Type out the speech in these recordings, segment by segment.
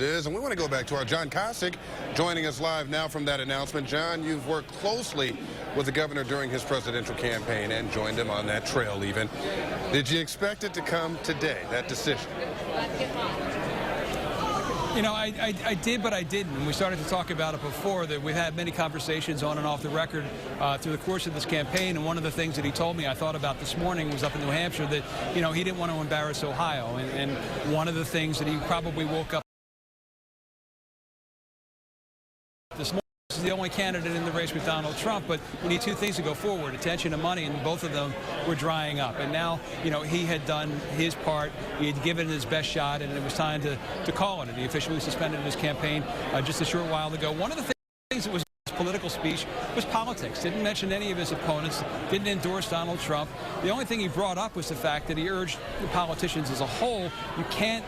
It is, and we want to go back to our John Kasich joining us live now from that announcement. John, you've worked closely with the governor during his presidential campaign and joined him on that trail even. Did you expect it to come today, that decision? You know, I did, but I didn't. And we started to talk about it before, that we've had many conversations on and off the record through the course of this campaign. And one of the things that he told me I thought about this morning was up in New Hampshire that, you know, he didn't want to embarrass Ohio. And one of the things that he probably woke up this morning, this is the only candidate in the race with Donald Trump, but we need two things to go forward, attention and money, and both of them were drying up. And now, you know, he had done his part, he had given his best shot, and it was time to call it. And he officially suspended his campaign just a short while ago. One of the things that was his political speech was politics. Didn't mention any of his opponents, didn't endorse Donald Trump. The only thing he brought up was the fact that he urged the politicians as a whole, you can't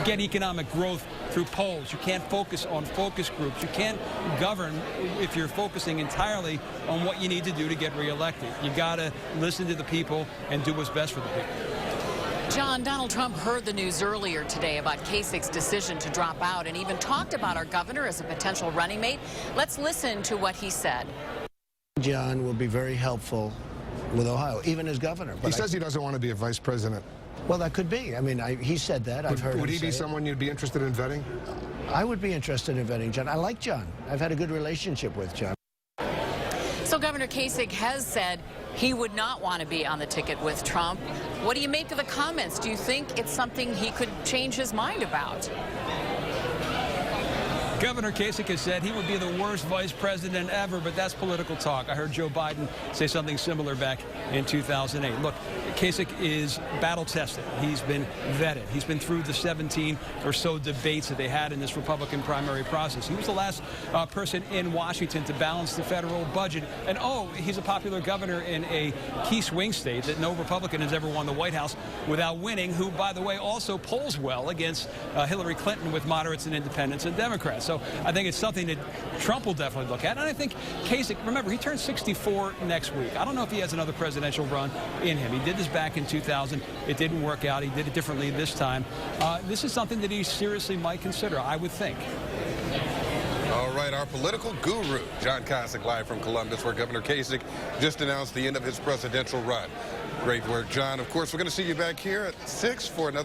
get economic growth through polls. You can't focus on focus groups. You can't govern if you're focusing entirely on what you need to do to get reelected. You got to listen to the people and do what's best for the people. John, Donald Trump heard the news earlier today about Kosich's decision to drop out and even talked about our governor as a potential running mate. Let's listen to what he said. John will be very helpful with Ohio, even as governor. He says he doesn't want to be a vice president. Well, that could be. I mean, he said that. I've heard him say it. Would he be someone you'd be interested in vetting? I would be interested in vetting John. I like John. I've had a good relationship with John. So Governor Kasich has said he would not want to be on the ticket with Trump. What do you make of the comments? Do you think it's something he could change his mind about? Governor Kasich has said he would be the worst vice president ever, but that's political talk. I heard Joe Biden say something similar back in 2008. Look, Kasich is battle-tested. He's been vetted. He's been through the 17 or so debates that they had in this Republican primary process. He was the last person in Washington to balance the federal budget. And, oh, he's a popular governor in a key swing state that no Republican has ever won the White House without winning, who, by the way, also polls well against Hillary Clinton with moderates and independents and Democrats. So I think it's something that Trump will definitely look at. And I think Kasich, remember, he turns 64 next week. I don't know if he has another presidential run in him. He did this back in 2000. It didn't work out. He did it differently this time. This is something that he seriously might consider, I would think. All right, our political guru, John Kasich, live from Columbus, where Governor Kasich just announced the end of his presidential run. Great work, John. Of course, we're going to see you back here at 6 for another